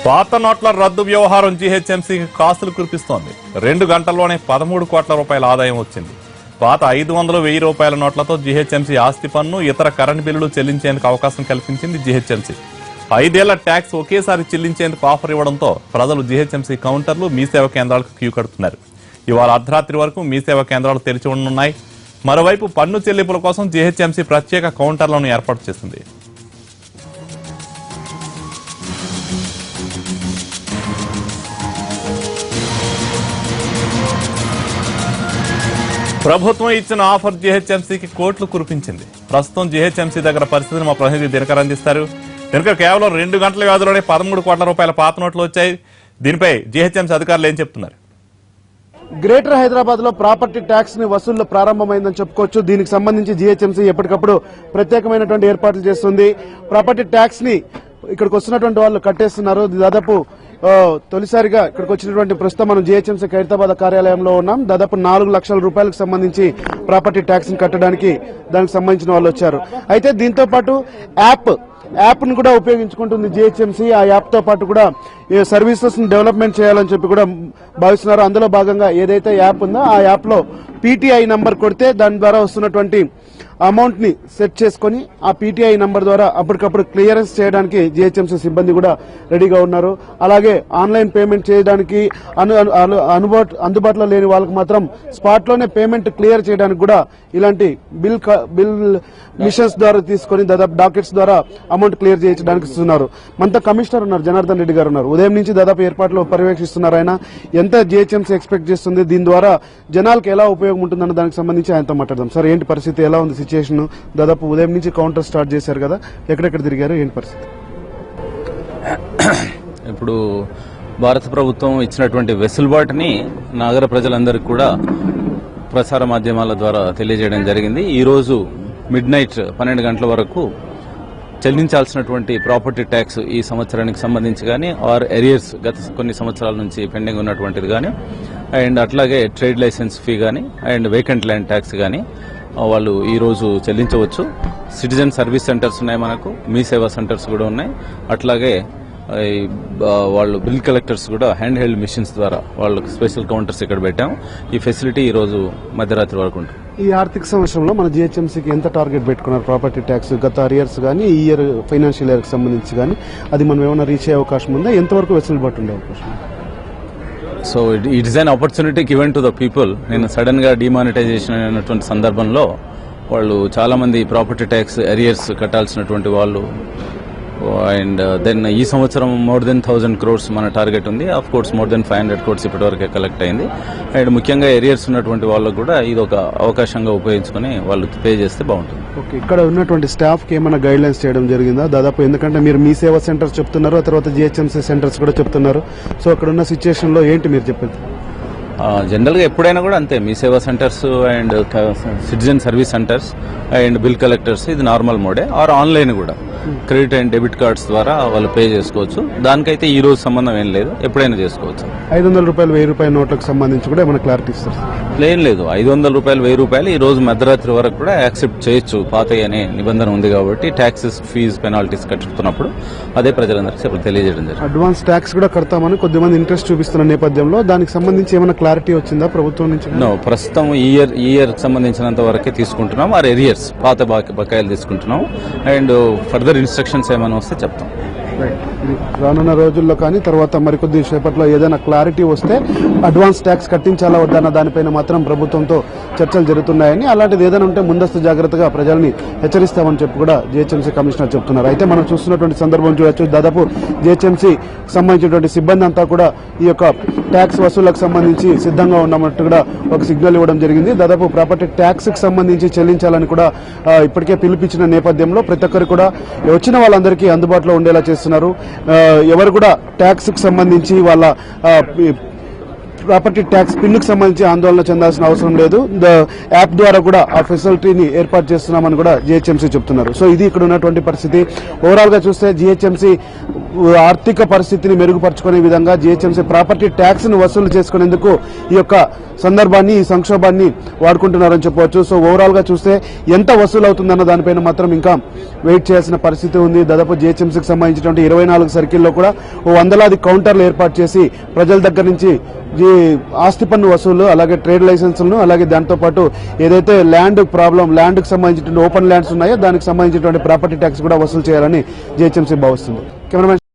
పాత నోట్ల రద్దు వ్యవహారం జీహెచ్ఎంసీకి కాసులు కురిపిస్తోంది. 2 గంటల్లోనే 13 కోట్ల రూపాయల ఆదాయం వచ్చింది. పాత 500, 1000 రూపాయల నోట్లతో జీహెచ్ఎంసీ ఆస్తి పన్ను, ఇతర కరెంట్ బిల్లులు చెల్లించేందుకు అవకాశం కల్పించింది జీహెచ్ఎంసీ. 5 ఏళ్ల ట్యాక్స్ ఒకేసారి చెల్లించేందుకు ఆఫర్ ఇవ్వడంతో ప్రజలు జీహెచ్ఎంసీ కౌంటర్లు, మీ సేవ కేంద్రాలకు క్యూ కడుతున్నారు. ఇవాళ అర్ధరాత్రి వరకు మీ సేవ కేంద్రాలు తెరిచి ఉండనున్నాయి. మరోవైపు పన్ను చెల్లింపుల కోసం జీహెచ్ఎంసీ ప్రత్యేక కౌంటర్లను ఏర్పాటు చేసింది. ప్రభుత్వం ఇచ్చిన ఆఫర్ జీహెచ్ఎంసీకి కోట్లు కురిపించింది. ప్రస్తుతం జీహెచ్ఎంసీ దగ్గర పరిస్థితిని మా ప్రతినిధి దినకర్ అందిస్తారు. దినకర్, కేవలం 2 గంటల వ్యవధిలోనే 13 కోట్ల రూపాయల పాత నోట్లు వచ్చాయి. దీనిపై జీహెచ్ఎంసీ అధికారులు ఏం చెప్తున్నారు? గ్రేటర్ హైదరాబాద్ లో ప్రాపర్టీ ట్యాక్స్ ని వసూళ్లు ప్రారంభమైందని చెప్పుకోవచ్చు. దీనికి సంబంధించి జీహెచ్ఎంసీ ఎప్పటికప్పుడు ప్రత్యేకమైనటువంటి ఏర్పాట్లు చేస్తుంది. ప్రాపర్టీ ట్యాక్స్ ని ఇక్కడికి వస్తున్నటువంటి వాళ్ళు కట్టేస్తున్నారు. దాదాపు తొలిసారిగా ఇక్కడికి వచ్చినటువంటి ప్రస్తుతం మనం జీహెచ్ఎంసీ ఖైరతాబాద్ కార్యాలయంలో ఉన్నాం. దాదాపు 4 లక్షల రూపాయలకు సంబంధించి ప్రాపర్టీ ట్యాక్స్ ని కట్టడానికి దానికి సంబంధించిన వాళ్ళు వచ్చారు. అయితే దీంతో పాటు యాప్ ను కూడా ఉపయోగించుకుంటుంది జీహెచ్ఎంసీ. ఆ యాప్ తో పాటు కూడా సర్వీసెస్ ని డెవలప్మెంట్ చేయాలని చెప్పి కూడా భావిస్తున్నారు. అందులో భాగంగా ఏదైతే యాప్ ఉందో ఆ యాప్ లో పీటీఐ నంబర్ కొడితే దాని ద్వారా వస్తున్నటువంటి అమౌంట్ ని సెట్ చేసుకుని ఆ పీటీఐ నంబర్ ద్వారా అప్పటికప్పుడు క్లియరెన్స్ చేయడానికి జీహెచ్ఎంసీ సిబ్బంది కూడా రెడీగా ఉన్నారు. అలాగే ఆన్లైన్ పేమెంట్ చేయడానికి అందుబాటులో లేని వాళ్ళకి మాత్రం స్పాట్ లోనే పేమెంట్ క్లియర్ చేయడానికి కూడా ఇలాంటి బిల్ మిషన్స్ ద్వారా తీసుకుని దాదాపు డాకెట్స్ ద్వారా అమౌంట్ క్లియర్ చేయించడానికి ఇస్తున్నారు. మనతో కమిషనర్ ఉన్నారు, జనార్దన్ రెడ్డి గారు ఉన్నారు. ఉదయం నుంచి దాదాపు ఏర్పాట్లు పర్యవేక్షిస్తున్నారు. ఆయన ఎంత జీహెచ్ఎంసీ ఎక్స్పెక్ట్ చేస్తుంది, దీని ద్వారా జనాలకు ఎలా ఉపయోగం ఉంటుందన్న దానికి సంబంధించి ఆయనతో మాట్లాడదాం. సార్, ఏంటి పరిస్థితి, ఎలా ఉంది సిచ్యుయేషన్? దాదాపు ఉదయం నుంచి కౌంటర్ స్టార్ట్ చేశారు కదా, ఎక్కడెక్కడ తిరిగారు, ఏంటి పరిస్థితి? ఇప్పుడు భారత ప్రభుత్వం ఇచ్చినటువంటి వెసులుబాటుని నగర ప్రజలందరికీ కూడా ప్రసార మాధ్యమాల ద్వారా తెలియజేయడం జరిగింది. ఈ రోజు మిడ్నైట్ 12 గంటల వరకు చెల్లించాల్సినటువంటి ప్రాపర్టీ ట్యాక్స్ ఈ సంవత్సరానికి సంబంధించి కానీ ఆర్ ఎరియర్స్ గత కొన్ని సంవత్సరాల నుంచి పెండింగ్ ఉన్నటువంటిది కానీ అండ్ అట్లాగే ట్రేడ్ లైసెన్స్ ఫీ కానీ అండ్ వేకెంట్ ల్యాండ్ ట్యాక్స్ కానీ వాళ్ళు ఈ రోజు చెల్లించవచ్చు. సిటిజన్ సర్వీస్ సెంటర్స్ ఉన్నాయి, మనకు మీ సేవా సెంటర్స్ కూడా ఉన్నాయి. అట్లాగే వాళ్ళు బిల్ కలెక్టర్స్ కూడా హ్యాండ్ హెల్డ్ మిషన్స్ ద్వారా వాళ్ళకి స్పెషల్ కౌంటర్స్ ఇక్కడ పెట్టాం. ఈ ఫెసిలిటీ ఈ రోజు మధ్యరాత్రి వరకు ఉంటుంది. ఈ ఆర్థిక సంవత్సరంలో మన జీహెచ్ఎంసీకి ఎంత టార్గెట్ పెట్టుకున్నారు ప్రాపర్టీ ట్యాక్స్? గత అరియర్స్ కానీ ఈ ఇయర్ ఫైనాన్షియల్ ఇయర్ కి సంబంధించి కానీ అది మనం ఏమైనా రీచ్ అయ్యే అవకాశం ఉందా? ఎంతవరకు వెసులుబాటు ఉండే అవకాశం? So it is an opportunity given to the people. నేను సడన్ గా డిమానిటైజేషన్ అయినటువంటి సందర్భంలో వాళ్ళు చాలా మంది ప్రాపర్టీ ట్యాక్స్ అరియర్స్ కట్టాల్సినటువంటి వాళ్ళు అండ్ దెన్ ఈ సంవత్సరం మోర్ దెన్ 1000 crores మన టార్గెట్ ఉంది. Of course more than 500 crores ఇప్పటివరకే కలెక్ట్ అయింది. అండ్ ముఖ్యంగా ఏరియర్స్ ఉన్నటువంటి వాళ్ళకు కూడా ఇది ఒక అవకాశంగా ఉపయోగించుకుని వాళ్ళు పే చేస్తే బాగుంటుంది. ఓకే, ఇక్కడ ఉన్నటువంటి స్టాఫ్ కి ఏమైనా గైడ్ లైన్స్ చేయడం జరిగిందా దాదాపు? ఎందుకంటే మీరు మీ సేవా సెంటర్స్ చెప్తున్నారు, ఆ తర్వాత జీహెచ్ఎంసీ సెంటర్స్ కూడా చెప్తున్నారు. సో అక్కడ ఉన్న సిచ్యుయేషన్ లో ఏంటి మీరు చెప్పేది? జనరల్ గా ఎప్పుడైనా కూడా అంతే, మీ సేవా centres and citizen service centres and bill collectors ఇది నార్మల్ మోడే. ఆర్ ఆన్లైన్ కూడా క్రెడిట్ అండ్ డెబిట్ కార్డ్స్ ద్వారా వాళ్ళు పే చేసుకోవచ్చు. దానికైతే ఈ రోజు సంబంధం ఏం లేదు, ఎప్పుడైనా చేసుకోవచ్చు. 500 రూపాయలు 1000 రూపాయల నోట్లకు సంబంధించి కూడా ఏమైనా క్లారిటీ ఇస్తారు? ఏం లేదు, 500 రూపాయలు 1000 రూపాయలు ఈ రోజు మధ్యరాత్రి వరకు కూడా యాక్సెప్ట్ చేయొచ్చు. పాత అనే నిబంధన ఉంది కాబట్టి ట్యాక్సెస్, ఫీజు, పెనాల్టీస్ కట్టుతున్నప్పుడు అదే ప్రజలందరికీ తెలియజేయడం జరిగింది. అడ్వాన్స్ ట్యాక్స్ కూడా కడతామని కొద్దిమంది ఇంట్రెస్ట్ చూపిస్తున్న నేపథ్యంలో దానికి సంబంధించి ఏమైనా క్లారిటీ వచ్చిందా ప్రభుత్వం నుంచి? ప్రస్తుతం ఈ ఇయర్ సంబంధించినంత వరకే తీసుకుంటున్నాం. ఆర్ ఎరియర్స్ పాత బకాయిలు తీసుకుంటున్నాం. అండ్ ఫర్దర్ ఇన్స్ట్రక్షన్స్ ఏమైనా వస్తే చెప్తాం. రానున్న రోజుల్లో కానీ తర్వాత మరికొద్ది సేపట్లో ఏదైనా క్లారిటీ వస్తే అడ్వాన్స్ ట్యాక్స్ కట్టించాలా వద్దన్న దానిపైన మాత్రం ప్రభుత్వంతో చర్చలు జరుగుతున్నాయని, అలాంటిది ఏదైనా ఉంటే ముందస్తు జాగ్రత్తగా ప్రజల్ని హెచ్చరిస్తామని చెప్పి కూడా జీహెచ్ఎంసీ కమిషనర్ చెప్తున్నారు. అయితే మనం చూస్తున్నటువంటి సందర్భం చూడొచ్చు, దాదాపు జీహెచ్ఎంసీ సంబంధించినటువంటి సిబ్బంది అంతా కూడా ఈ యొక్క ట్యాక్స్ వసూళ్లకు సంబంధించి సిద్ధంగా ఉన్నామన్నట్టు కూడా ఒక సిగ్నల్ ఇవ్వడం జరిగింది. దాదాపు ప్రాపర్టీ ట్యాక్స్ కి సంబంధించి చెల్లించాలని కూడా ఇప్పటికే పిలిపించిన నేపథ్యంలో ప్రతి ఒక్కరు కూడా వచ్చిన వాళ్ళందరికీ అందుబాటులో ఉండేలా చేస్తున్నారు. ఎవరు కూడా ట్యాక్స్ కి సంబంధించి వాళ్ళ ప్రాపర్టీ ట్యాక్స్ పిన్నుకు సంబంధించి ఆందోళన చెందాల్సిన అవసరం లేదు. యాప్ ద్వారా కూడా ఆ ఫెసిలిటీని ఏర్పాటు చేస్తున్నామని కూడా జీహెచ్ఎంసీ చెప్తున్నారు. సో ఇది ఇక్కడ ఉన్నటువంటి పరిస్థితి. ఓవరాల్ గా చూస్తే జీహెచ్ఎంసీ ఆర్థిక పరిస్థితిని మెరుగుపరుచుకునే విధంగా జీహెచ్ఎంసీ ప్రాపర్టీ ట్యాక్స్ ను వసూలు చేసుకునేందుకు ఈ యొక్క సందర్భాన్ని, ఈ సంక్షోభాన్ని వాడుకుంటున్నారని చెప్పవచ్చు. సో ఓవరాల్ గా చూస్తే ఎంత వసూలు అవుతుందన్న దానిపైన మాత్రం ఇంకా వెయిట్ చేయాల్సిన పరిస్థితి ఉంది. దాదాపు జీహెచ్ఎంసీకి సంబంధించినటువంటి 24 సర్కిల్లో కూడా వందలాది కౌంటర్లు ఏర్పాటు చేసి ప్రజల దగ్గర నుంచి ఆస్తి పన్ను వసూలు, అలాగే ట్రేడ్ లైసెన్సులను, అలాగే దాంతో పాటు ఏదైతే ల్యాండ్ కు సంబంధించిన ఓపెన్ ల్యాండ్స్ ఉన్నాయో దానికి సంబంధించినటువంటి ప్రాపర్టీ ట్యాక్స్ కూడా వసూలు చేయాలని జీహెచ్ఎంసీ భావిస్తుంది. కెమెరామెన్